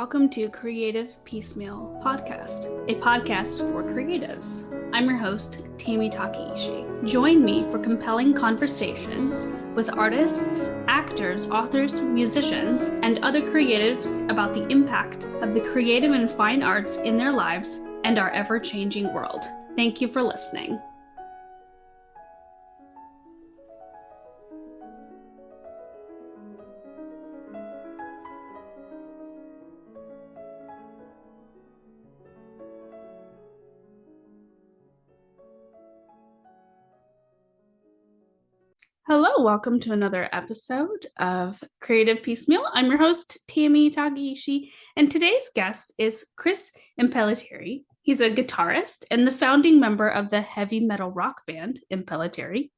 Welcome to Creative Piecemeal Podcast, a podcast for creatives. I'm your host, Tammy Takeishi. Join me for compelling conversations with artists, actors, authors, musicians, and other creatives about the impact of the creative and fine arts in their lives and our ever-changing world. Thank you for listening. Hello, welcome to another episode of Creative Piecemeal. I'm your host, Tammy Takeishi, and today's guest is Chris Impellitteri. He's a guitarist and the founding member of the heavy metal rock band Impellitteri.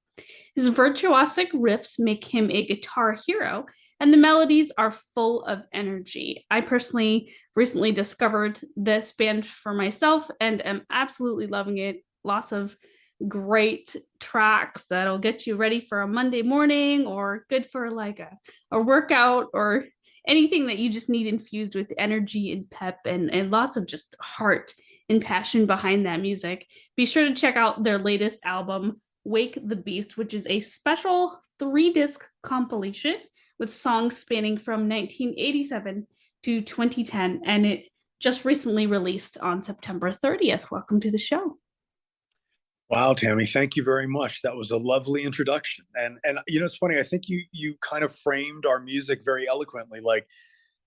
His virtuosic riffs make him a guitar hero, and the melodies are full of energy. I personally recently discovered this band for myself and am absolutely loving it. Lots of great tracks that'll get you ready for a Monday morning or good for like a workout or anything that you just need infused with energy and pep and lots of just heart and passion behind that music. Be sure to check out their latest album, Wake the Beast, which is a special 3-disc compilation with songs spanning from 1987 to 2010, and it just recently released on September 30th. Welcome to the show. Wow, Tammy, thank you very much. That was a lovely introduction. And you know, it's funny, I think you kind of framed our music very eloquently. Like,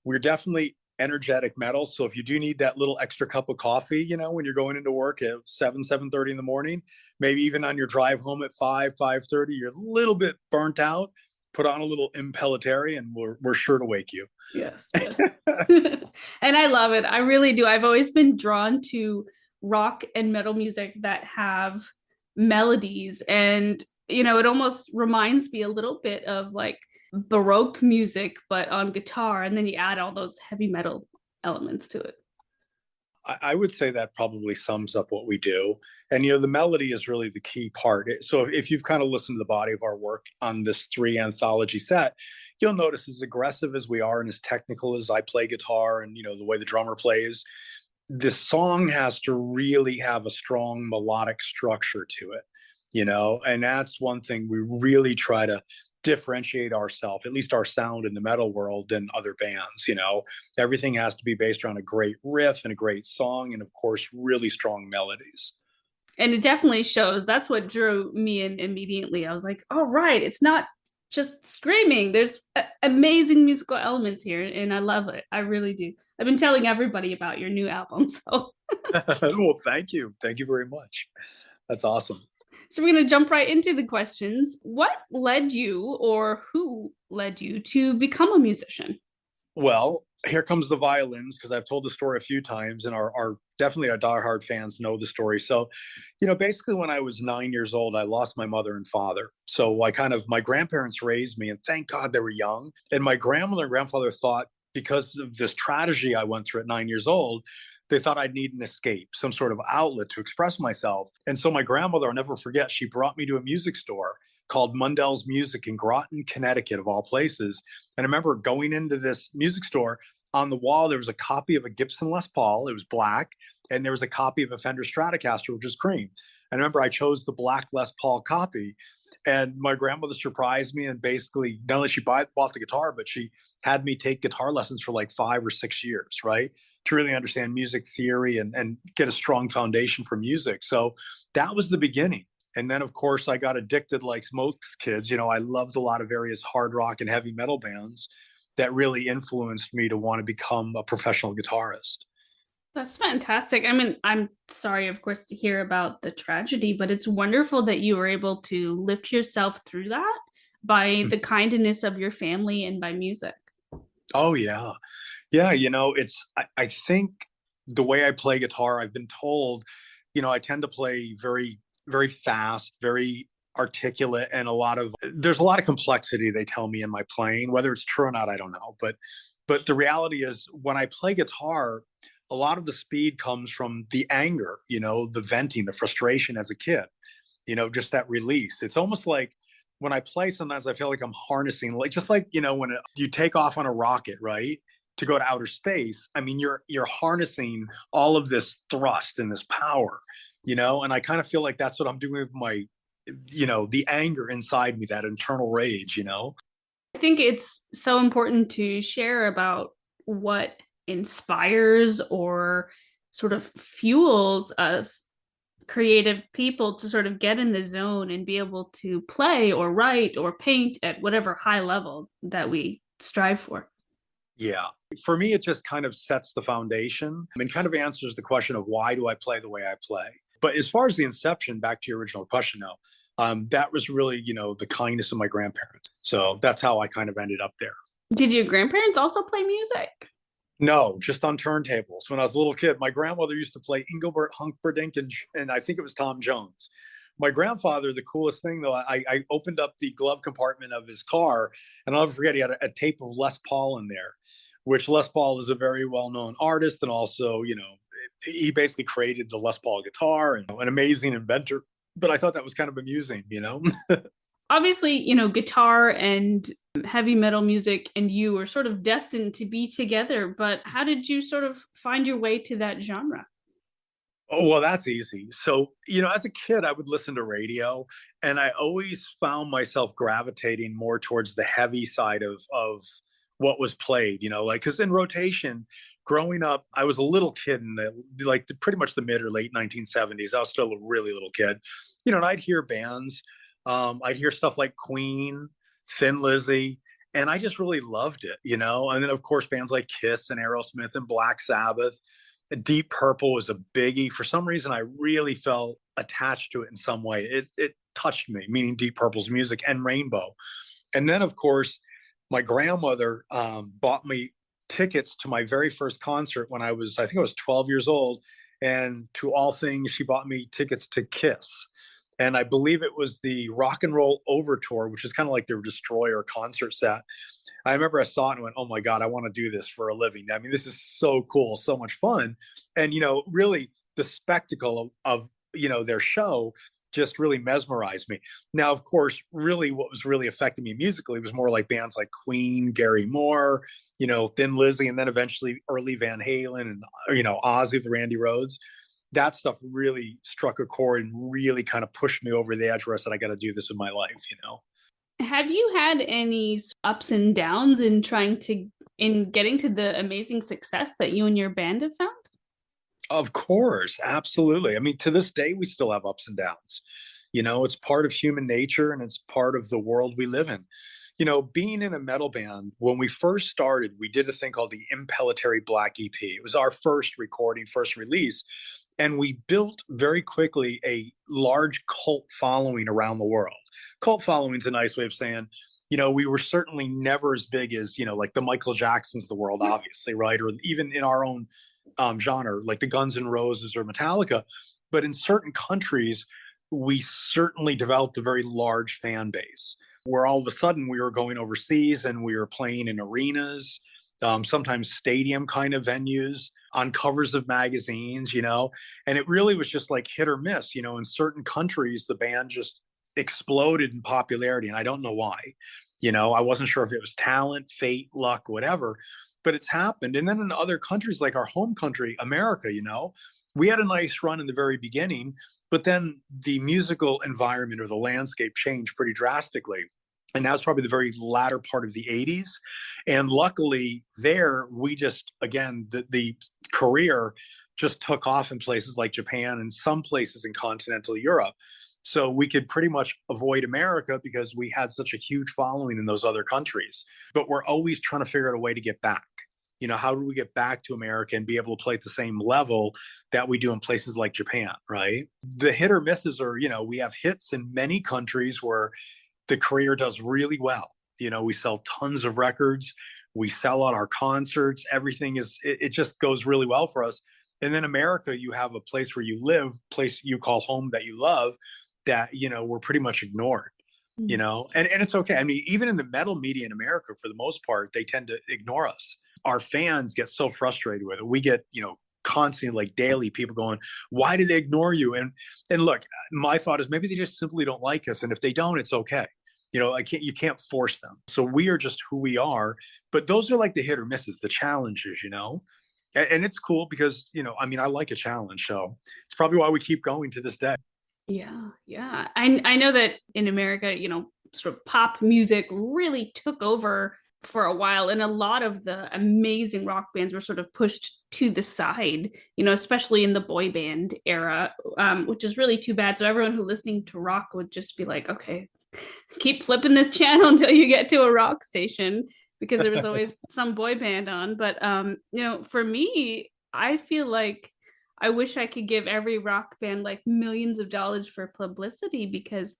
we're definitely energetic metal. So if you do need that little extra cup of coffee, you know, when you're going into work at 7:30 in the morning, maybe even on your drive home at 5:30, you're a little bit burnt out, put on a little Impellitteri and we're sure to wake you. Yes. And I love it. I really do. I've always been drawn to rock and metal music that have melodies, and you know, it almost reminds me a little bit of like Baroque music but on guitar, and then you add all those heavy metal elements to it. I would say that probably sums up what we do. And, you know, the melody is really the key part. So if you've kind of listened to the body of our work on this 3 anthology set, you'll notice as aggressive as we are and as technical as I play guitar and, you know, the way the drummer plays, this song has to really have a strong melodic structure to it, you know, and that's one thing we really try to differentiate ourselves, at least our sound in the metal world, than other bands. You know, everything has to be based around a great riff and a great song, and of course, really strong melodies. And it definitely shows. That's what drew me in immediately. I was like, oh, right, it's not just screaming. There's amazing musical elements here, and I love it. I really do. I've been telling everybody about your new album. So well, thank you very much. That's awesome. So we're going to jump right into the questions. What led you, or who led you, to become a musician? Well, here comes the violins, because I've told the story a few times, and our definitely our diehard fans know the story. So, you know, basically when I was 9 years old, I lost my mother and father. So my grandparents raised me, and thank God they were young. And my grandmother and grandfather thought, because of this tragedy I went through at 9 years old, they thought I'd need an escape, some sort of outlet to express myself. And so my grandmother, I'll never forget, she brought me to a music store called Mundell's Music in Groton, Connecticut, of all places. And I remember going into this music store. On the wall, there was a copy of a Gibson Les Paul. It was black. And there was a copy of a Fender Stratocaster, which was cream. And I remember I chose the black Les Paul copy. And my grandmother surprised me, and basically not only she bought the guitar, but she had me take guitar lessons for like 5 or 6 years, right? To really understand music theory and get a strong foundation for music. So that was the beginning. And then, of course, I got addicted like most kids. You know, I loved a lot of various hard rock and heavy metal bands that really influenced me to want to become a professional guitarist. That's fantastic. I mean, I'm sorry, of course, to hear about the tragedy, but it's wonderful that you were able to lift yourself through that by the kindness of your family and by music. Oh, yeah. Yeah, you know, I think the way I play guitar, I've been told, you know, I tend to play very, very fast, very articulate, and there's a lot of complexity, they tell me, in my playing. Whether it's true or not, I don't know. But the reality is, when I play guitar, a lot of the speed comes from the anger, you know, the venting, the frustration as a kid, you know, just that release. It's almost like when I play, sometimes I feel like I'm harnessing, like, just like, you know, when you take off on a rocket, right? to go to outer space, I mean, you're harnessing all of this thrust and this power, and I kind of feel like that's what I'm doing with my, the anger inside me, that internal rage. I think it's so important to share about what inspires or sort of fuels us creative people to sort of get in the zone and be able to play or write or paint at whatever high level that we strive for. Yeah. For me, it just kind of sets the foundation and kind of answers the question of why do I play the way I play? But as far as the inception, back to your original question, though, that was really, the kindness of my grandparents. So that's how I kind of ended up there. Did your grandparents also play music? No, just on turntables. When I was a little kid, my grandmother used to play Engelbert Humperdinck and I think it was Tom Jones. My grandfather, the coolest thing though, I opened up the glove compartment of his car, and I'll never forget, he had a tape of Les Paul in there, which Les Paul is a very well-known artist, and also, he basically created the Les Paul guitar and an amazing inventor. But I thought that was kind of amusing. Obviously, guitar and heavy metal music and you are sort of destined to be together, but how did you sort of find your way to that genre? Oh, well, that's easy. So, as a kid, I would listen to radio, and I always found myself gravitating more towards the heavy side of what was played, like, because in rotation, growing up, I was a little kid in pretty much the mid or late 1970s. I was still a really little kid, and I'd hear bands. I'd hear stuff like Queen, Thin Lizzy, and I just really loved it, and then, of course, bands like Kiss and Aerosmith and Black Sabbath. Deep Purple was a biggie. For some reason, I really felt attached to it in some way. It touched me, meaning Deep Purple's music and Rainbow. And then, of course, my grandmother bought me tickets to my very first concert when I think I was 12 years old. And to all things, she bought me tickets to Kiss. And I believe it was the Rock and Roll Overture, which is kind of like their Destroyer concert set. I remember I saw it and went, oh my God, I want to do this for a living. I mean, this is so cool, so much fun. And, really the spectacle of their show just really mesmerized me. Now, of course, really what was really affecting me musically was more like bands like Queen, Gary Moore, Thin Lizzy, and then eventually early Van Halen and, Ozzy with Randy Rhoads. That stuff really struck a chord and really kind of pushed me over the edge where I said, I got to do this with my life. Have you had any ups and downs in getting to the amazing success that you and your band have found? Of course, absolutely. I mean, to this day, we still have ups and downs. It's part of human nature and it's part of the world we live in. Being in a metal band, when we first started, we did a thing called the Impellitteri Black EP. It was our first recording, first release. And we built very quickly a large cult following around the world. Cult following is a nice way of saying, we were certainly never as big as, like the Michael Jacksons of the world, obviously, right? Or even in our own genre, like the Guns N' Roses or Metallica. But in certain countries, we certainly developed a very large fan base where all of a sudden we were going overseas and we were playing in arenas, sometimes stadium kind of venues, on covers of magazines, and it really was just like hit or miss. In certain countries, the band just exploded in popularity, and I don't know why. I wasn't sure if it was talent, fate, luck, whatever, but it's happened. And then in other countries, like our home country, America, we had a nice run in the very beginning, but then the musical environment or the landscape changed pretty drastically. And that's probably the very latter part of the 80s. And luckily there, we just, again, the career just took off in places like Japan and some places in continental Europe. So we could pretty much avoid America because we had such a huge following in those other countries. But we're always trying to figure out a way to get back. How do we get back to America and be able to play at the same level that we do in places like Japan, right? The hit or misses are, we have hits in many countries where the career does really well. We sell tons of records. We sell out our concerts. Everything it just goes really well for us. And then America, you have a place where you live, place you call home that you love, that, we're pretty much ignored, and it's okay. I mean, even in the metal media in America, for the most part, they tend to ignore us. Our fans get so frustrated with it. We get, constantly, like daily, people going, why do they ignore you? And look, my thought is maybe they just simply don't like us. And if they don't, it's okay. You can't force them. So we are just who we are. But those are like the hit or misses, the challenges. And it's cool because, I mean, I like a challenge. So it's probably why we keep going to this day. Yeah, yeah. I know that in America, sort of pop music really took over for a while, and a lot of the amazing rock bands were sort of pushed to the side, especially in the boy band era, which is really too bad. So everyone who listening to rock would just be like, okay, keep flipping this channel until you get to a rock station, because there was always some boy band on. But for me, I feel like I wish I could give every rock band like millions of dollars for publicity, because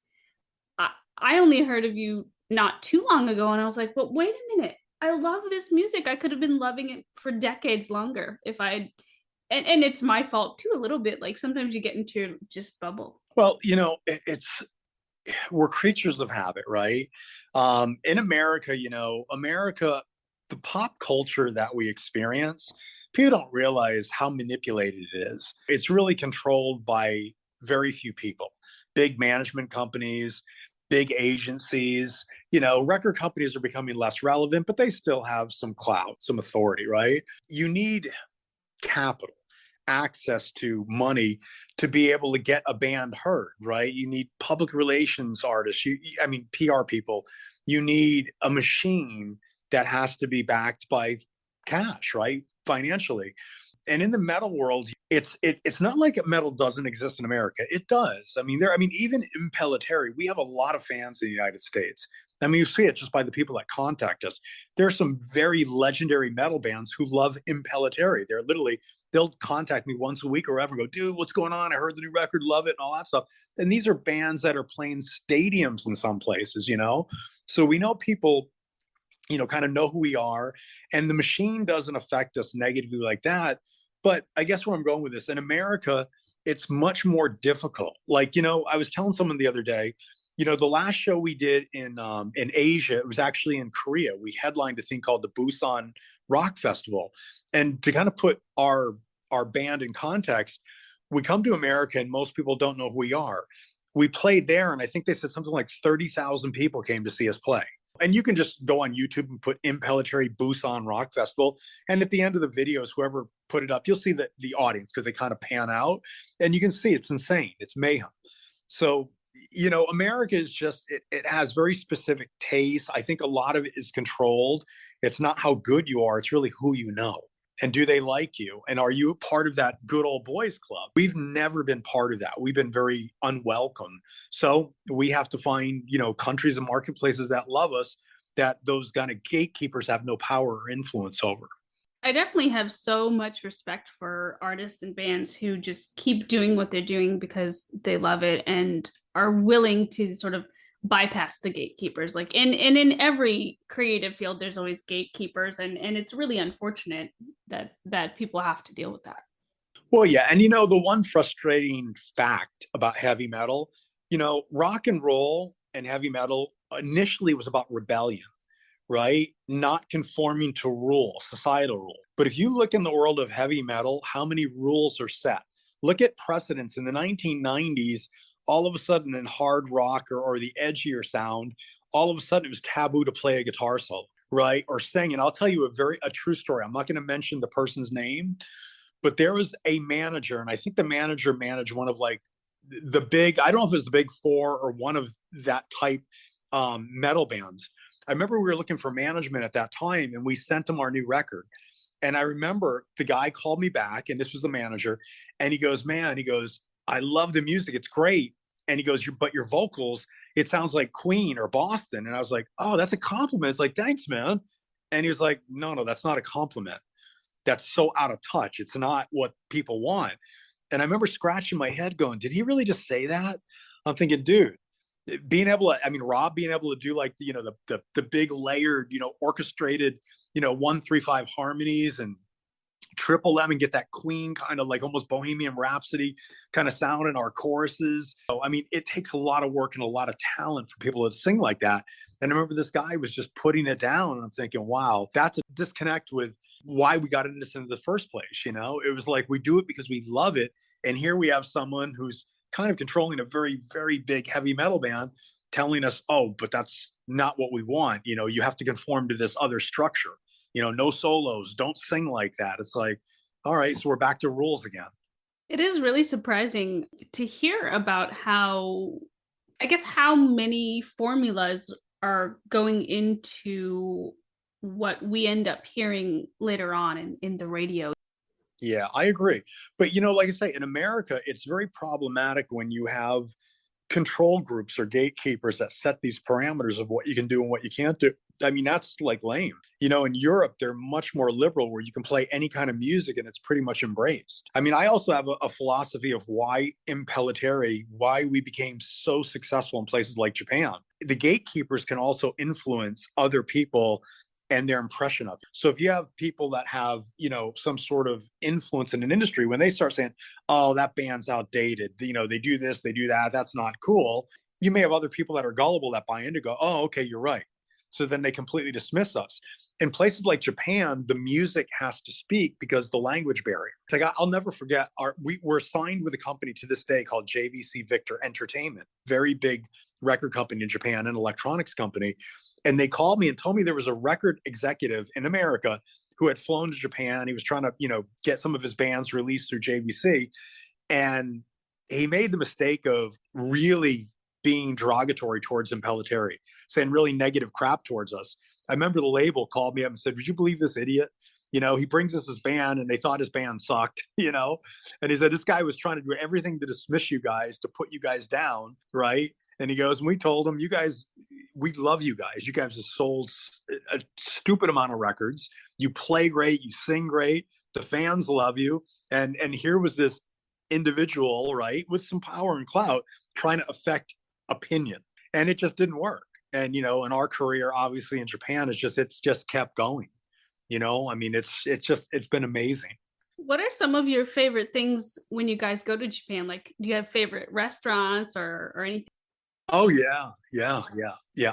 I only heard of you not too long ago, and I was like, but wait a minute, I love this music. I could have been loving it for decades longer if I and it's my fault too, a little bit. Like sometimes you get into just bubble. Well, we're creatures of habit, right? In America, the pop culture that we experience, people don't realize how manipulated it is. It's really controlled by very few people, big management companies, big agencies. Record companies are becoming less relevant, but they still have some clout, some authority, right? You need capital, access to money to be able to get a band heard, right? You need public relations artists, PR people. You need a machine that has to be backed by cash, right? Financially. And in the metal world, it's not like metal doesn't exist in America. It does. Even Impellitteri, we have a lot of fans in the United States. You see it just by the people that contact us. There are some very legendary metal bands who love Impellitteri. They'll contact me once a week or whatever and go, dude, what's going on? I heard the new record, love it, and all that stuff. And these are bands that are playing stadiums in some places, So we know people, kind of know who we are. And the machine doesn't affect us negatively like that. But I guess where I'm going with this, in America, it's much more difficult. Like, I was telling someone the other day, the last show we did in Asia, it was actually in Korea. We headlined a thing called the Busan Rock Festival. And to kind of put our band in context, we come to America and most people don't know who we are. We played there, and I think they said something like 30,000 people came to see us play. And you can just go on YouTube and put Impellitteri Busan Rock Festival. And at the end of the videos, whoever put it up, you'll see the audience because they kind of pan out. And you can see it's insane. It's mayhem. So, America is just, it has very specific tastes. I think a lot of it is controlled. It's not how good you are. It's really who you know. And do they like you? And are you part of that good old boys club? We've never been part of that. We've been very unwelcome. So we have to find, countries and marketplaces that love us, that those kind of gatekeepers have no power or influence over. I definitely have so much respect for artists and bands who just keep doing what they're doing because they love it and are willing to sort of bypass the gatekeepers. Like in every creative field, there's always gatekeepers, and it's really unfortunate that people have to deal with that. Well, yeah. And the one frustrating fact about heavy metal, rock and roll and heavy metal initially was about rebellion, right? Not conforming to rules, societal rules. But if you look in the world of heavy metal, how many rules are set? Look at precedents in the 1990s. All of a sudden in hard rock or the edgier sound, all of a sudden it was taboo to play a guitar solo, right? Or sing. And I'll tell you a true story. I'm not going to mention the person's name, but there was a manager, and I think the manager managed one of like the big, I don't know if it was the big four or one of that type metal bands. I remember we were looking for management at that time, and we sent him our new record. And I remember the guy called me back, and this was the manager, and he goes, I love the music. It's great. And he goes, but your vocals, it sounds like Queen or Boston. And I was like, oh, that's a compliment. It's like, thanks, man. And he was like, no, that's not a compliment. That's so out of touch. It's not what people want. And I remember scratching my head going, did he really just say that? I'm thinking, dude, Rob being able to do like, the big layered, orchestrated, 1-3-5 harmonies and triple M and get that Queen kind of like almost Bohemian Rhapsody kind of sound in our choruses. So, it takes a lot of work and a lot of talent for people to sing like that. And I remember this guy was just putting it down, and I'm thinking, wow, that's a disconnect with why we got into this in the first place. It was like, we do it because we love it. And here we have someone who's kind of controlling a very, very big heavy metal band telling us, oh, but that's not what we want. You have to conform to this other structure. No solos, don't sing like that. It's like, all right, so we're back to rules again. It is really surprising to hear about I guess, how many formulas are going into what we end up hearing later on in the radio. Yeah, I agree. But like I say, in America, it's very problematic when you have control groups or gatekeepers that set these parameters of what you can do and what you can't do. I mean, that's like lame. In Europe, they're much more liberal where you can play any kind of music and it's pretty much embraced. I mean, I also have a philosophy of why Impellitteri, why we became so successful in places like Japan. The gatekeepers can also influence other people and their impression of it. So if you have people that have, some sort of influence in an industry, when they start saying, oh, that band's outdated, they do this, they do that, that's not cool. You may have other people that are gullible that buy in to go, oh, okay, you're right. So then they completely dismiss us. In places like Japan, the music has to speak because the language barrier. It's like, I'll never forget, we're signed with a company to this day called JVC Victor Entertainment, very big record company in Japan, an electronics company. And they called me and told me there was a record executive in America who had flown to Japan. He was trying to, get some of his bands released through JVC. And he made the mistake of really being derogatory towards Impellitteri, saying really negative crap towards us. I remember the label called me up and said, would you believe this idiot? He brings us his band and they thought his band sucked, and he said, this guy was trying to do everything to dismiss you guys, to put you guys down. Right. And he goes, and we told him, you guys, we love you guys. You guys have sold a stupid amount of records. You play great. You sing great. The fans love you. And here was this individual, right, with some power and clout trying to affect opinion. And it just didn't work. And, in our career, obviously in Japan, it's just kept going. I mean, it's been amazing. What are some of your favorite things when you guys go to Japan? Like, do you have favorite restaurants or anything? Oh yeah.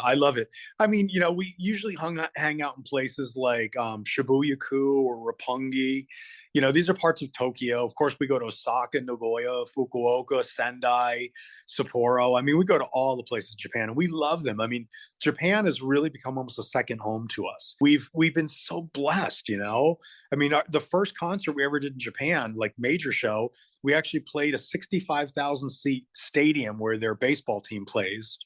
I love it. I mean, we usually hang out in places like Shibuya-ku or Roppongi. These are parts of Tokyo. Of course, we go to Osaka, Nagoya, Fukuoka, Sendai, Sapporo. I mean, we go to all the places in Japan, and we love them. I mean, Japan has really become almost a second home to us. We've been so blessed. I mean, the first concert we ever did in Japan, like major show, we actually played a 65,000 seat stadium where their baseball team plays.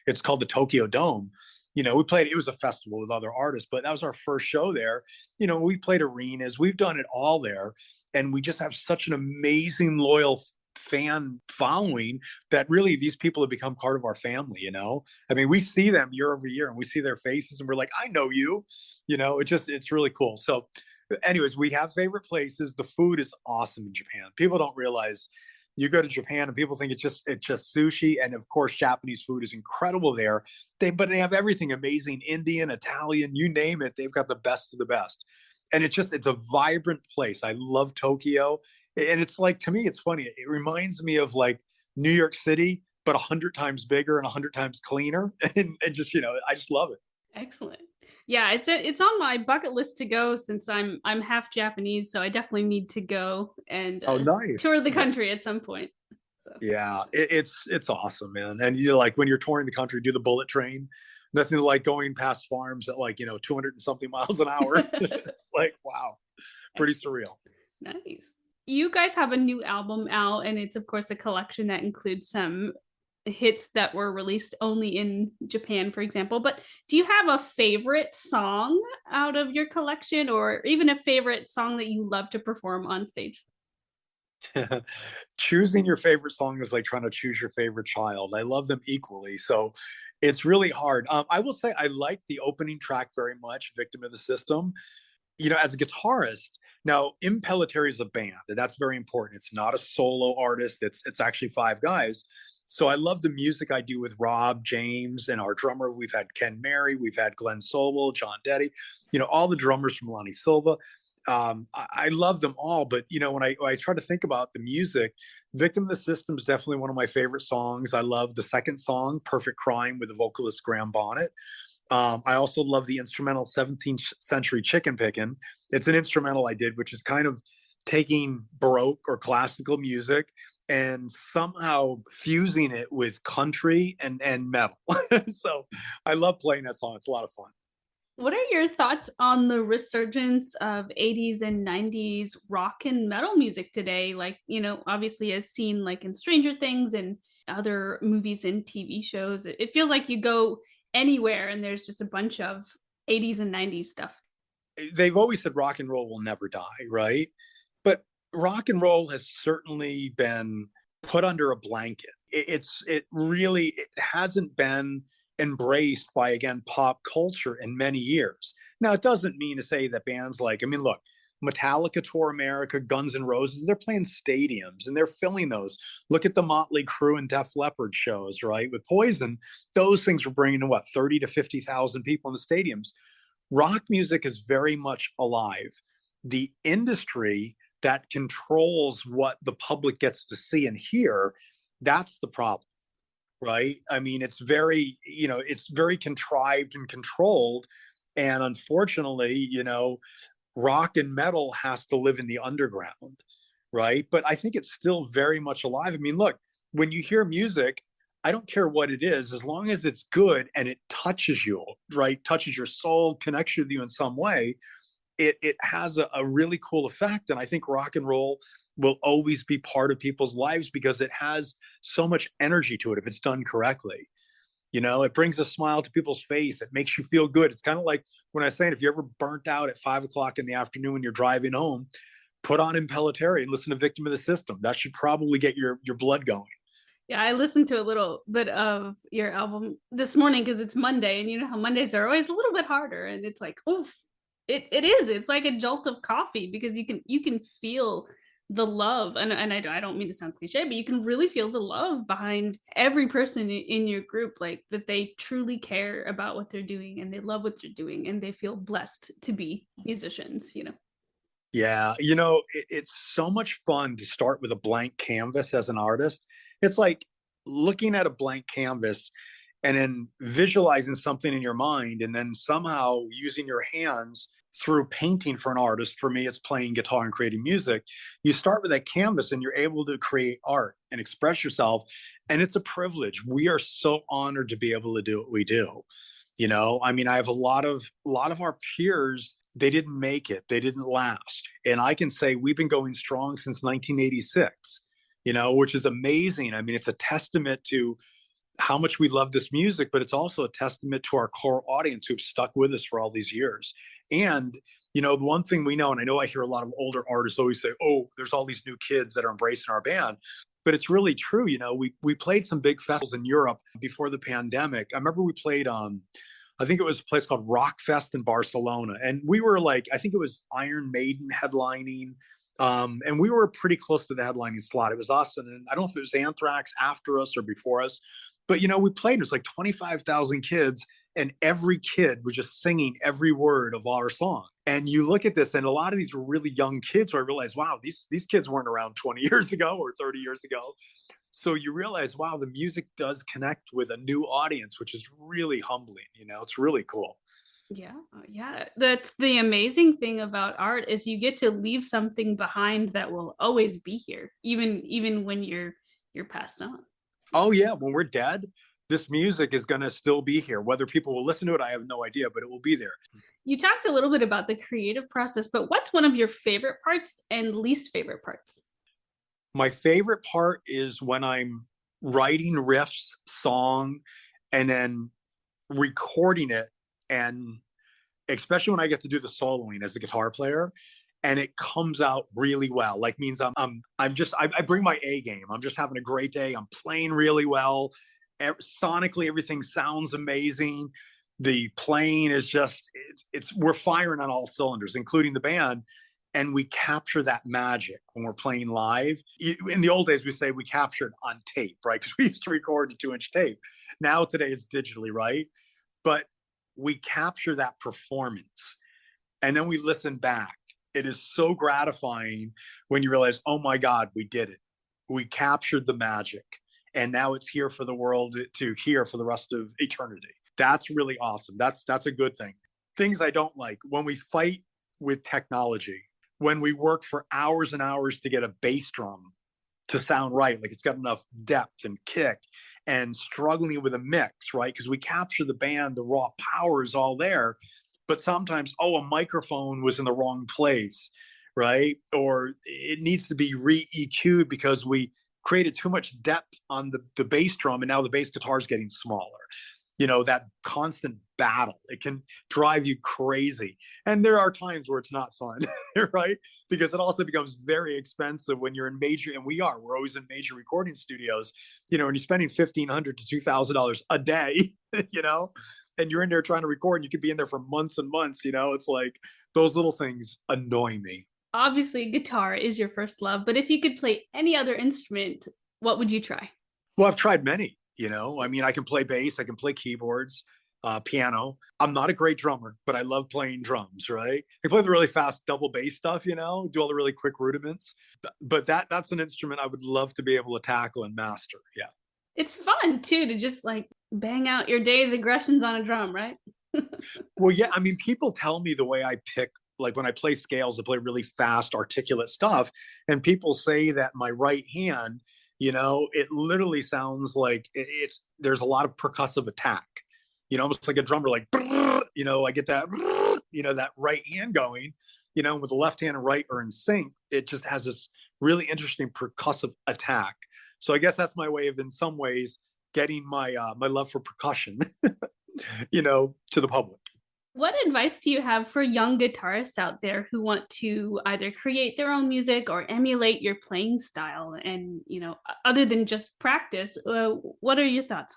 It's called the Tokyo Dome. We played, it was a festival with other artists, but that was our first show there. We played arenas, we've done it all there. And we just have such an amazing, loyal fan following that really these people have become part of our family. I mean, we see them year over year and we see their faces and we're like, I know you, it's really cool. So anyways, we have favorite places. The food is awesome in Japan. People don't realize you go to Japan and people think it's just sushi. And of course, Japanese food is incredible there. But they have everything amazing, Indian, Italian, you name it. They've got the best of the best. And it's a vibrant place. I love Tokyo. And it's like, to me, it's funny. It reminds me of like New York City, but 100 times bigger and 100 times cleaner. And just, I just love it. Excellent. Yeah, it's on my bucket list to go since I'm half Japanese, so I definitely need to go and nice. tour the country at some point. So. Yeah, it's awesome, man. And like when you're touring the country, do the bullet train. Nothing like going past farms at like 200 and something miles an hour. It's like, wow, pretty surreal. Nice. You guys have a new album out, and it's of course a collection that includes some hits that were released only in Japan, for example. But do you have a favorite song out of your collection, or even a favorite song that you love to perform on stage? Choosing your favorite song is like trying to choose your favorite child. I love them equally. So it's really hard. I will say I like the opening track very much, Victim of the System. As a guitarist, now Impellitteri is a band, and that's very important. It's not a solo artist. It's actually 5 guys. So I love the music I do with Rob, James, and our drummer. We've had Ken Mary, we've had Glenn Sobel, John Detty, all the drummers from Lonnie Silva. I love them all, but when I try to think about the music, Victim of the System is definitely one of my favorite songs. I love the second song, Perfect Crime, with the vocalist Graham Bonnet. I also love the instrumental 17th Century Chicken Pickin'. It's an instrumental I did, which is kind of taking Baroque or classical music and somehow fusing it with country and metal. So I love playing that song. It's a lot of fun. What are your thoughts on the resurgence of 80s and 90s rock and metal music today? Like, obviously as seen like in Stranger Things and other movies and TV shows, it feels like you go anywhere and there's just a bunch of 80s and 90s stuff. They've always said rock and roll will never die, right? But rock and roll has certainly been put under a blanket. It hasn't been embraced by, again, pop culture in many years. Now, it doesn't mean to say that bands like, I mean, look, Metallica tour America, Guns N' Roses, they're playing stadiums and they're filling those. Look at the Motley Crue and Def Leppard shows, right? With Poison, those things were bringing in what, 30 to 50,000 people in the stadiums. Rock music is very much alive. The industry that controls what the public gets to see and hear, that's the problem, right? I mean, it's very contrived and controlled. And unfortunately, rock and metal has to live in the underground, right? But I think it's still very much alive. I mean, look, when you hear music, I don't care what it is, as long as it's good and it touches you, right? Touches your soul, connects with you in some way. It has a really cool effect. And I think rock and roll will always be part of people's lives because it has so much energy to it if it's done correctly. It brings a smile to people's face. It makes you feel good. It's kind of like when I was saying, if you're ever burnt out at 5 o'clock in the afternoon when you're driving home, put on Impellitteri and listen to Victim of the System. That should probably get your blood going. Yeah, I listened to a little bit of your album this morning because it's Monday, and you know how Mondays are always a little bit harder, and it's like, oof, it is. It's like a jolt of coffee because you can feel the love, and I don't mean to sound cliche, but you can really feel the love behind every person in your group, like that they truly care about what they're doing and they love what they're doing and they feel blessed to be musicians. Yeah, it's so much fun to start with a blank canvas as an artist. It's like looking at a blank canvas and then visualizing something in your mind and then somehow using your hands through painting. For an artist, for me, it's playing guitar and creating music. You start with that canvas and you're able to create art and express yourself. And it's a privilege. We are so honored to be able to do what we do. I mean, I have a lot of our peers, they didn't make it, they didn't last. And I can say we've been going strong since 1986, which is amazing. I mean, it's a testament to how much we love this music, but it's also a testament to our core audience who've stuck with us for all these years. And, the one thing we know, and I know I hear a lot of older artists always say, oh, there's all these new kids that are embracing our band. But it's really true. We played some big festivals in Europe before the pandemic. I remember we played I think it was a place called Rock Fest in Barcelona. And we were like, I think it was Iron Maiden headlining. And we were pretty close to the headlining slot. It was us. And I don't know if it was Anthrax after us or before us. But, we played, it was like 25,000 kids. And every kid was just singing every word of our song. And you look at this, and a lot of these were really young kids where I realized, wow, these kids weren't around 20 years ago or 30 years ago. So you realize, wow, the music does connect with a new audience, which is really humbling. It's really cool. Yeah. That's the amazing thing about art is you get to leave something behind that will always be here, even when you're passed on. Oh yeah, when we're dead, this music is going to still be here. Whether people will listen to it, I have no idea, but it will be there. You talked a little bit about the creative process, but what's one of your favorite parts and least favorite parts? My favorite part is when I'm writing riffs, song, and then recording it, and especially when I get to do the soloing as a guitar player, and it comes out really well. Like means I bring my A game. I'm just having a great day. I'm playing really well. Sonically, everything sounds amazing. The playing is just we're firing on all cylinders, including the band. And we capture that magic when we're playing live. In the old days, we say we captured on tape, right? Because we used to record to 2-inch tape. Now today it's digitally, right? But we capture that performance and then we listen back. It is so gratifying when you realize, oh my God, we did it. We captured the magic. And now it's here for the world to hear for the rest of eternity. That's really awesome. That's a good thing. Things I don't like, when we fight with technology, when we work for hours and hours to get a bass drum to sound right, like it's got enough depth and kick, and struggling with a mix, right? Because we capture the band, the raw power is all there, but sometimes, oh, a microphone was in the wrong place, right? Or it needs to be re-EQ'd because we created too much depth on the bass drum, and now the bass guitar is getting smaller. That constant battle, it can drive you crazy. And there are times where it's not fun, right? Because it also becomes very expensive when you're in major, and we're always in major recording studios, and you're spending $1,500 to $2,000 a day, and you're in there trying to record, and you could be in there for months and months. It's like those little things annoy me. Obviously, guitar is your first love, but if you could play any other instrument, what would you try? Well, I've tried many. I can play bass, I can play keyboards, piano. I'm not a great drummer, but I love playing drums, right? I play the really fast double bass stuff, do all the really quick rudiments. But that's an instrument I would love to be able to tackle and master. Yeah. It's fun too to just like bang out your day's aggressions on a drum, right? Well, yeah. People tell me the way I pick, like when I play scales, I play really fast, articulate stuff. And people say that my right hand, it literally sounds like there's a lot of percussive attack, almost like a drummer, like, I get that, that right hand going, with the left hand and right are in sync. It just has this really interesting percussive attack. So I guess that's my way of, in some ways, getting my love for percussion, to the public. What advice do you have for young guitarists out there who want to either create their own music or emulate your playing style? And, other than just practice, what are your thoughts?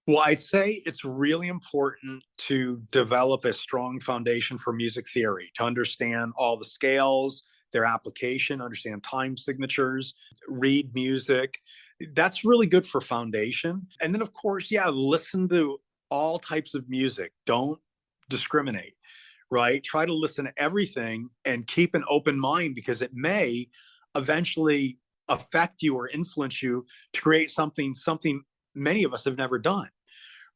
Well, I'd say it's really important to develop a strong foundation for music theory, to understand all the scales, their application, understand time signatures, read music. That's really good for foundation. And then, of course, yeah, listen to all types of music. Don't discriminate, right? Try to listen to everything and keep an open mind, because it may eventually affect you or influence you to create something many of us have never done,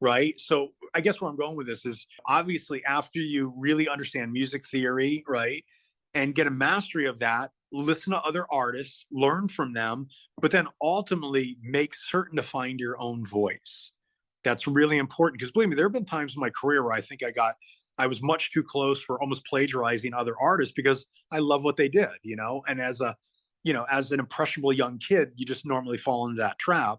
right? So I guess where I'm going with this is, obviously, after you really understand music theory, right, and get a mastery of that, listen to other artists, learn from them, but then ultimately make certain to find your own voice. That's really important, because believe me, there have been times in my career where I think I was much too close for almost plagiarizing other artists, because I love what they did, and as an impressionable young kid, you just normally fall into that trap.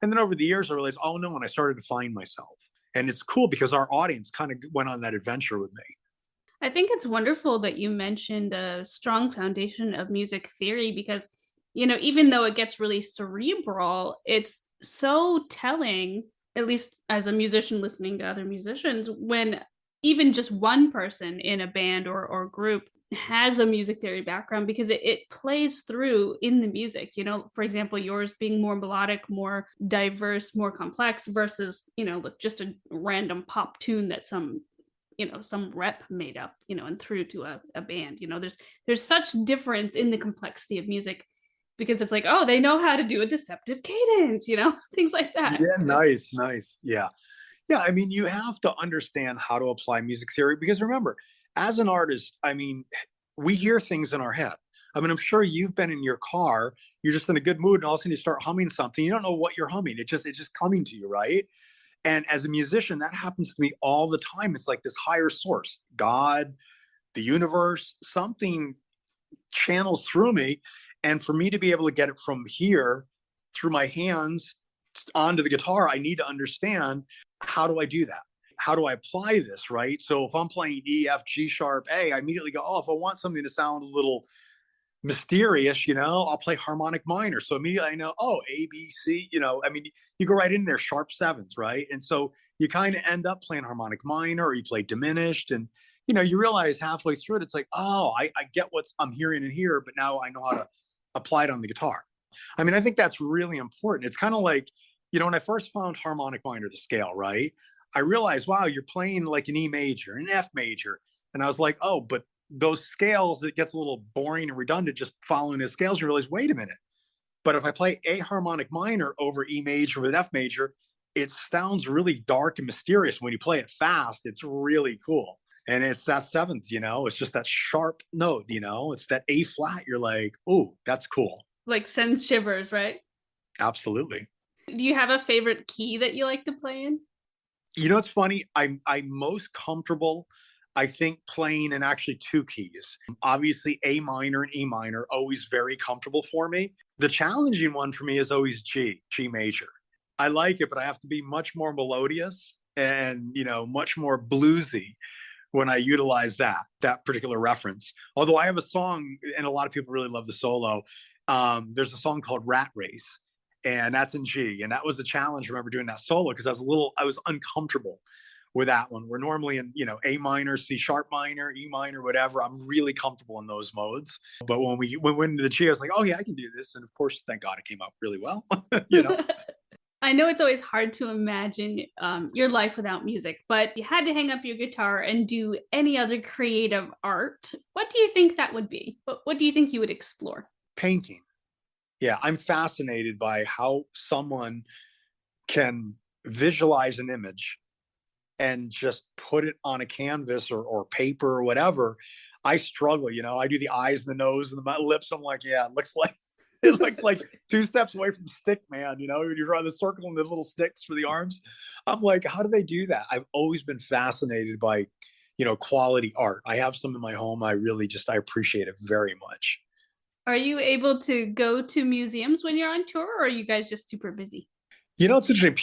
And then over the years, I realized, oh no, and I started to find myself. And it's cool because our audience kind of went on that adventure with me. I think it's wonderful that you mentioned a strong foundation of music theory because, even though it gets really cerebral, it's so telling, at least as a musician listening to other musicians, when even just one person in a band or group has a music theory background, because it plays through in the music. For example, yours being more melodic, more diverse, more complex versus, just a random pop tune that some rep made up, and threw to a band. There's such difference in the complexity of music, because it's like, oh, they know how to do a deceptive cadence, things like that. Yeah, nice. Yeah. You have to understand how to apply music theory, because remember, as an artist, we hear things in our head. I'm sure you've been in your car, you're just in a good mood, and all of a sudden you start humming something. You don't know what you're humming. It's just coming to you, right? And as a musician, that happens to me all the time. It's like this higher source, God, the universe, something channels through me. And for me to be able to get it from here through my hands onto the guitar, I need to understand, how do I do that? How do I apply this, right? So if I'm playing E, F, G sharp, A, I immediately go, oh, if I want something to sound a little mysterious, I'll play harmonic minor. So immediately I know, oh, A, B, C, you go right in there, sharp sevens, right? And so you kind of end up playing harmonic minor, or you play diminished, and you realize halfway through it, it's like, oh, I get what I'm hearing in here, but now I know how to apply it on the guitar. I think that's really important. It's kind of like, when I first found harmonic minor, the scale, right, I realized, wow, you're playing like an E major, an F major. And I was like, oh, but those scales, it gets a little boring and redundant just following the scales. You realize, wait a minute. But if I play a harmonic minor over E major with an F major, it sounds really dark and mysterious. When you play it fast, it's really cool. And it's that seventh, it's just that sharp note, it's that A flat. You're like, oh, that's cool. Like sends shivers, right? Absolutely. Do you have a favorite key that you like to play in? It's funny. I'm most comfortable, I think, playing in actually two keys. Obviously, A minor and E minor, always very comfortable for me. The challenging one for me is always G major. I like it, but I have to be much more melodious and, much more bluesy when I utilize that particular reference. Although I have a song, and a lot of people really love the solo. There's a song called Rat Race, and that's in G. And that was a challenge. I remember doing that solo because I was uncomfortable with that one. We're normally in, A minor, C sharp minor, E minor, whatever. I'm really comfortable in those modes. But when we went into the G, I was like, oh yeah, I can do this. And of course, thank God it came out really well. I know it's always hard to imagine your life without music, but if you had to hang up your guitar and do any other creative art, what do you think that would be? What do you think you would explore? Painting. Yeah, I'm fascinated by how someone can visualize an image and just put it on a canvas or paper or whatever. I struggle, I do the eyes and the nose and the lips. I'm like, yeah, it looks like two steps away from stick man, when you draw the circle and the little sticks for the arms. I'm like, how do they do that? I've always been fascinated by, quality art. I have some in my home. I appreciate it very much. Are you able to go to museums when you're on tour, or are you guys just super busy? It's interesting.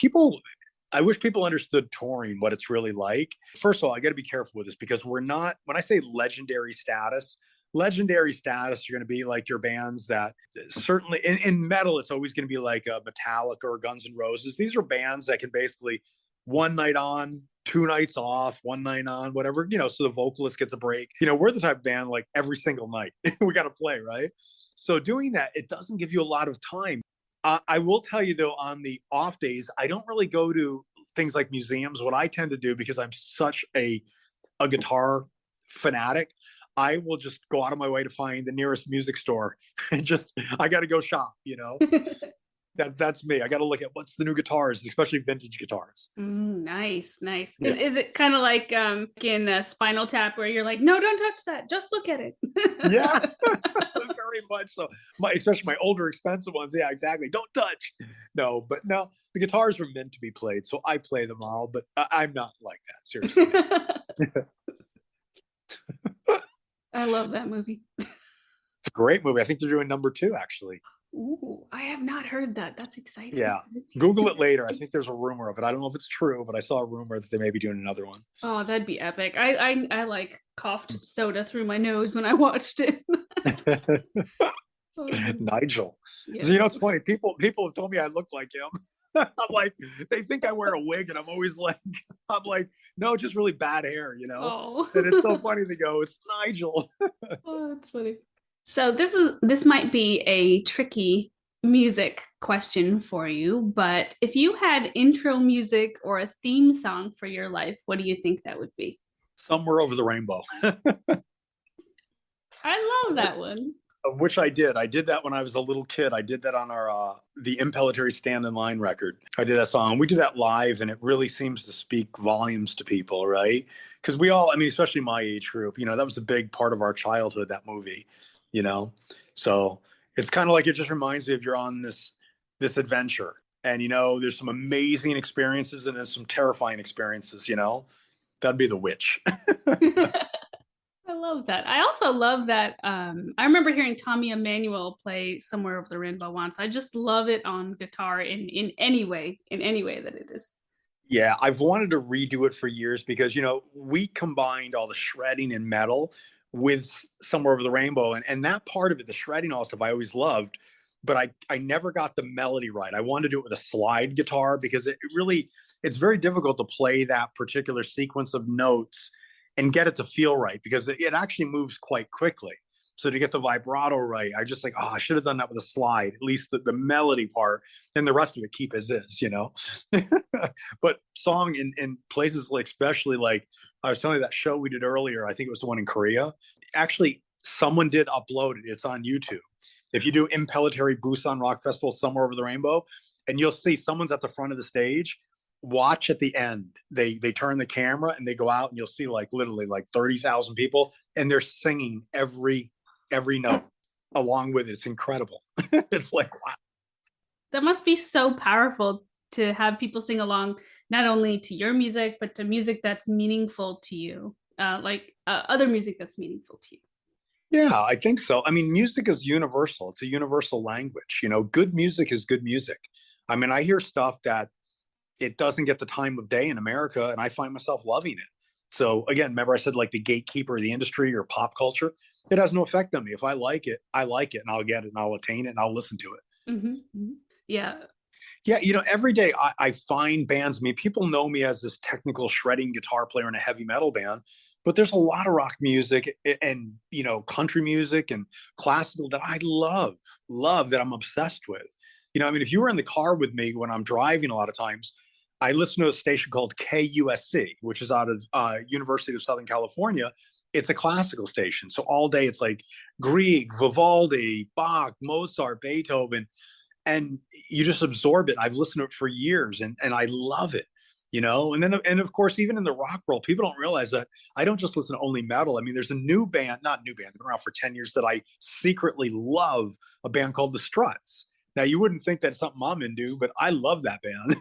I wish people understood touring, what it's really like. First of all, I got to be careful with this because when I say legendary status are going to be like your bands that certainly in metal, it's always going to be like a Metallica or Guns N' Roses. These are bands that can basically one night on, 2 nights off, 1 night on, whatever, so the vocalist gets a break. We're the type of band like every single night we got to play, right? So doing that, it doesn't give you a lot of time. I will tell you though, on the off days, I don't really go to things like museums. What I tend to do, because I'm such a guitar fanatic, I will just go out of my way to find the nearest music store and I got to go shop, That's me. I got to look at what's the new guitars, especially vintage guitars. Nice. Yeah. Is it kind of like in Spinal Tap where you're like, no, don't touch that. Just look at it. Yeah, very much so. Especially my older expensive ones. Yeah, exactly. Don't touch. No, the guitars were meant to be played. So I play them all, but I'm not like that. Seriously. I love that movie. It's a great movie. I think they're doing number 2, actually. Ooh, I have not heard that. That's exciting. Yeah. Google it later. I think there's a rumor of it. I don't know if it's true, but I saw a rumor that they may be doing another one. Oh, that'd be epic. I like coughed soda through my nose when I watched it. Nigel. Yes. So, it's funny. People have told me I look like him. I'm like, they think I wear a wig, and I'm like, no, just really bad hair, Oh. And it's so funny. They go, it's Nigel. Oh, that's funny. So this might be a tricky music question for you, but if you had intro music or a theme song for your life, what do you think that would be? Somewhere Over the Rainbow. I love that one. Of which I did. I did that when I was a little kid. I did that on our the Impellitteri Stand in Line record. I did that song. We did that live, and it really seems to speak volumes to people, right? Because we all, especially my age group, that was a big part of our childhood, that movie, So it's kind of like, it just reminds me of you're on this adventure, and there's some amazing experiences and there's some terrifying experiences. That'd be The Witch. I love that. I also love that. I remember hearing Tommy Emmanuel play Somewhere Over the Rainbow once. I just love it on guitar in any way that it is. Yeah, I've wanted to redo it for years because, we combined all the shredding and metal with Somewhere Over the Rainbow. And that part of it, the shredding, all stuff, I always loved. But I never got the melody right. I wanted to do it with a slide guitar because it's very difficult to play that particular sequence of notes and get it to feel right, because it actually moves quite quickly. So to get the vibrato right, I just like, I should have done that with a slide, at least the melody part, and the rest of it keep as is, But song in places like, especially like I was telling you that show we did earlier, I think it was the one in Korea. Actually, someone did upload it. It's on YouTube. If you do Impellitteri Busan Rock Festival Somewhere Over the Rainbow, and you'll see someone's at the front of the stage watch at the end. They turn the camera and they go out and you'll see like literally like 30,000 people and they're singing every note along with it. It's incredible. It's like wow. That must be so powerful to have people sing along, not only to your music, but to music that's meaningful to you, other music that's meaningful to you. Yeah, I think so. I mean, music is universal. It's a universal language. Good music is good music. I mean, I hear stuff that it doesn't get the time of day in America, and I find myself loving it. So again, remember I said like the gatekeeper of the industry or pop culture, it has no effect on me. If I like it, I like it, and I'll get it, and I'll attain it, and I'll listen to it. Mm-hmm. Yeah. Yeah, every day I find bands. I mean, people know me as this technical shredding guitar player in a heavy metal band, but there's a lot of rock music and country music and classical that I love that I'm obsessed with. I mean, if you were in the car with me when I'm driving, a lot of times I listen to a station called KUSC, which is out of University of Southern California. It's a classical station, so all day it's like Grieg, Vivaldi, Bach, Mozart, Beethoven, and you just absorb it. I've listened to it for years and I love it, and of course, even in the rock world, people don't realize that I don't just listen to only metal. I mean, there's a not new band, been around for 10 years that I secretly love, a band called the Struts. Now you wouldn't think that's something I'm into, but I love that band,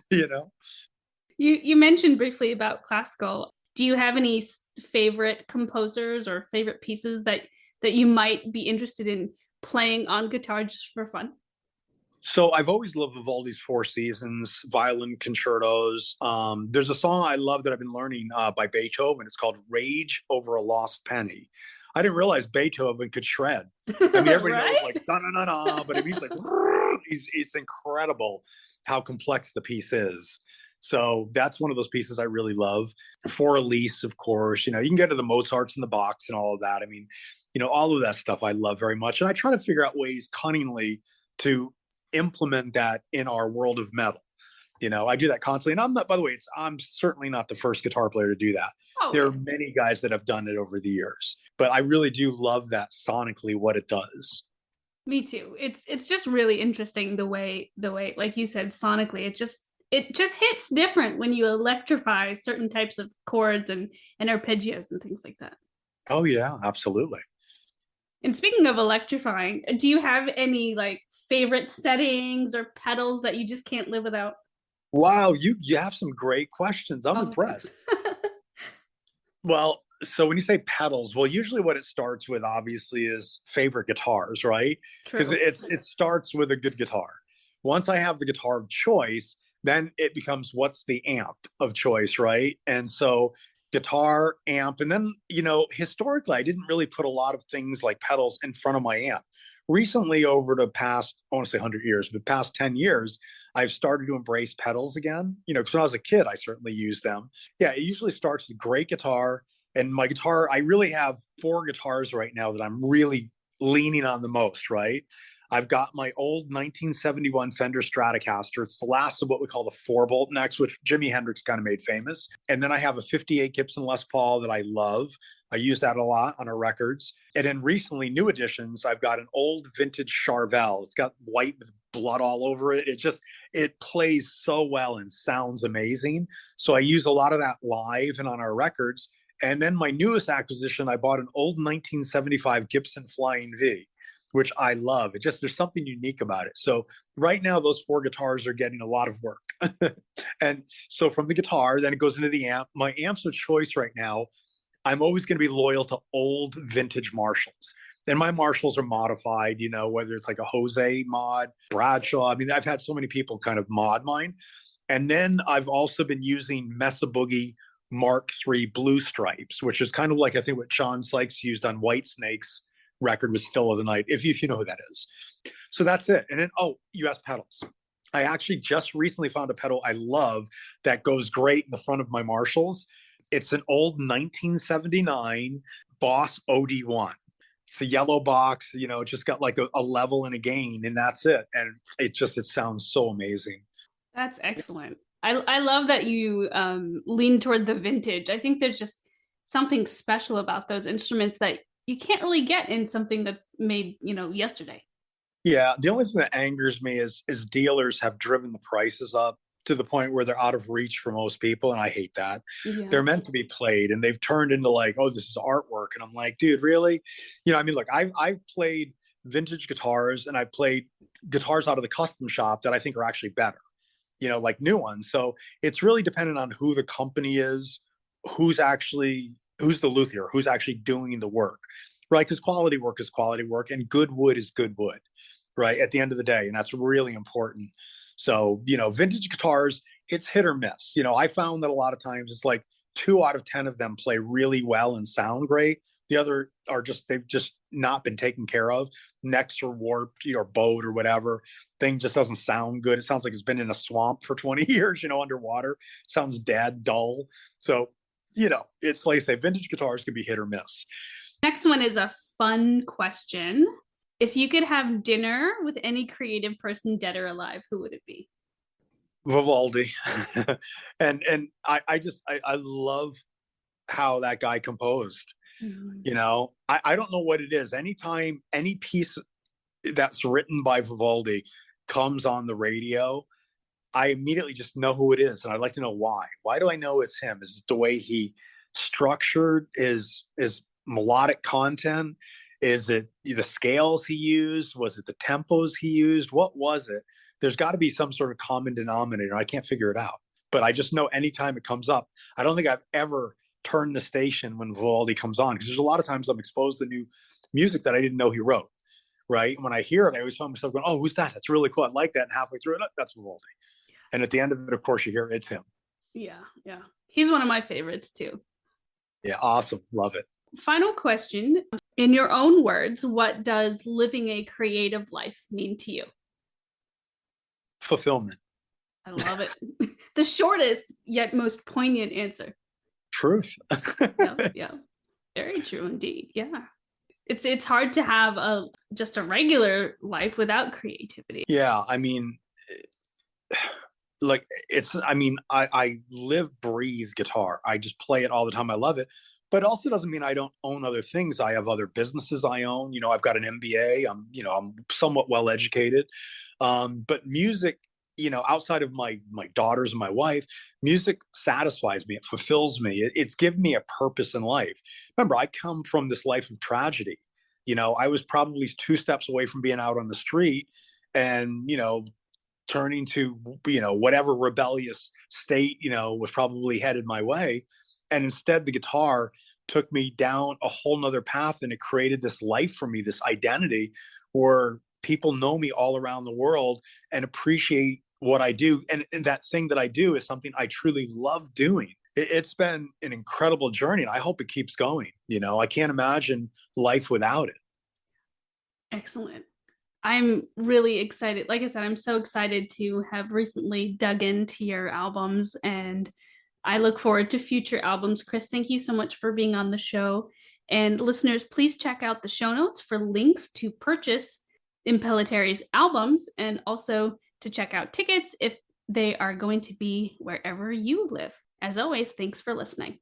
You mentioned briefly about classical. Do you have any favorite composers or favorite pieces that you might be interested in playing on guitar just for fun? So I've always loved Vivaldi's Four Seasons, violin concertos. There's a song I love that I've been learning by Beethoven. It's called Rage Over a Lost Penny. I didn't realize Beethoven could shred. I mean, everybody right? knows like, no, but he's like, it's incredible how complex the piece is. So that's one of those pieces I really love. For Elise, of course, you can get to the Mozarts and the Bachs and all of that. I mean, all of that stuff I love very much. And I try to figure out ways cunningly to implement that in our world of metal. I do that constantly. And I'm not, by the way, I'm certainly not the first guitar player to do that. Oh, there are many guys that have done it over the years, but I really do love that sonically, what it does. Me too. It's just really interesting the way, like you said, sonically, it just hits different when you electrify certain types of chords and arpeggios and things like that. Oh yeah, absolutely. And speaking of electrifying, do you have any like favorite settings or pedals that you just can't live without? Wow, you have some great questions. I'm impressed. Well, so when you say pedals, well, usually what it starts with obviously is favorite guitars, right? Because it starts with a good guitar. Once I have the guitar of choice, then it becomes what's the amp of choice, right? And so guitar, amp, and then, historically, I didn't really put a lot of things like pedals in front of my amp. Recently, over the past, I want to say 100 years, but past 10 years, I've started to embrace pedals again. Because when I was a kid, I certainly used them. Yeah, it usually starts with great guitar. And my guitar, I really have 4 guitars right now that I'm really leaning on the most, right? I've got my old 1971 Fender Stratocaster. It's the last of what we call the 4-bolt necks, which Jimi Hendrix kind of made famous. And then I have a 58 Gibson Les Paul that I love. I use that a lot on our records. And then recently, new additions, I've got an old vintage Charvel. It's got white with blood all over it. It plays so well and sounds amazing. So I use a lot of that live and on our records. And then my newest acquisition, I bought an old 1975 Gibson Flying V, which I love. There's something unique about it. So right now, those 4 guitars are getting a lot of work. And so from the guitar, then it goes into the amp. My amps of choice right now, I'm always going to be loyal to old vintage Marshalls. And my Marshalls are modified, whether it's like a Jose mod, Bradshaw. I mean, I've had so many people kind of mod mine. And then I've also been using Mesa Boogie Mark III Blue Stripes, which is kind of like, I think, what Sean Sykes used on Whitesnake's record with Still of the Night, if you know who that is. So that's it. And then, you asked pedals. I actually just recently found a pedal I love that goes great in the front of my Marshalls. It's an old 1979 Boss OD1. It's a yellow box, it just got like a level and a gain, and that's it. And it sounds so amazing. That's excellent. I love that you lean toward the vintage. I think there's just something special about those instruments that you can't really get in something that's made, yesterday. Yeah, the only thing that angers me is dealers have driven the prices up to the point where they're out of reach for most people. And I hate that. Yeah. They're meant to be played and they've turned into like, oh, this is artwork. And I'm like, dude, really? I mean, look, I've played vintage guitars and I played guitars out of the custom shop that I think are actually better, like new ones. So it's really dependent on who the company is, who's the luthier, who's actually doing the work, right? Because quality work is quality work and good wood is good wood, right? At the end of the day. And that's really important. So, vintage guitars, it's hit or miss. I found that a lot of times it's like 2 out of 10 of them play really well and sound great. The other are they've just not been taken care of. Necks are warped, or bowed or whatever. Thing just doesn't sound good. It sounds like it's been in a swamp for 20 years, underwater. Sounds dead, dull. So, it's like I say, vintage guitars can be hit or miss. Next one is a fun question. If you could have dinner with any creative person, dead or alive, who would it be? Vivaldi. and I love how that guy composed. I don't know what it is. Anytime any piece that's written by Vivaldi comes on the radio, I immediately just know who it is. And I'd like to know why. Why do I know it's him? Is it the way he structured his melodic content? Is it the scales he used? Was it the tempos he used? What was it? There's got to be some sort of common denominator. I can't figure it out. But I just know anytime it comes up, I don't think I've ever turned the station when Vivaldi comes on, because there's a lot of times I'm exposed to new music that I didn't know he wrote, right? And when I hear it, I always find myself going, oh, who's that? That's really cool. I like that. And halfway through it, that's Vivaldi. And at the end of it, of course, you hear it's him. Yeah. He's one of my favorites too. Yeah, awesome. Love it. Final question. In your own words, what does living a creative life mean to you? Fulfillment. I love it. The shortest yet most poignant answer. Truth. Yeah. Very true indeed. Yeah. It's hard to have just a regular life without creativity. Yeah, I mean, I live, breathe guitar. I just play it all the time. I love it. But it also doesn't mean I don't own other things. I have other businesses I own. I've got an MBA. I'm somewhat well educated. But music, outside of my daughters and my wife, music satisfies me. It fulfills me. It's given me a purpose in life. Remember, I come from this life of tragedy. I was probably 2 steps away from being out on the street and, turning to, whatever rebellious state, was probably headed my way. And instead, the guitar took me down a whole nother path, and it created this life for me, this identity where people know me all around the world and appreciate what I do. And that thing that I do is something I truly love doing. It's been an incredible journey, and I hope it keeps going. I can't imagine life without it. Excellent. I'm really excited. Like I said, I'm so excited to have recently dug into your albums, and I look forward to future albums. Chris, thank you so much for being on the show. And listeners, please check out the show notes for links to purchase Impellitteri's albums and also to check out tickets if they are going to be wherever you live. As always, thanks for listening.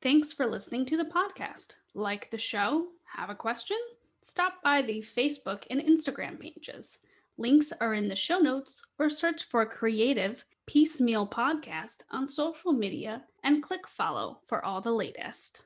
Thanks for listening to the podcast. Like the show? Have a question? Stop by the Facebook and Instagram pages. Links are in the show notes, or search for Creative Piecemeal Podcast on social media and click follow for all the latest.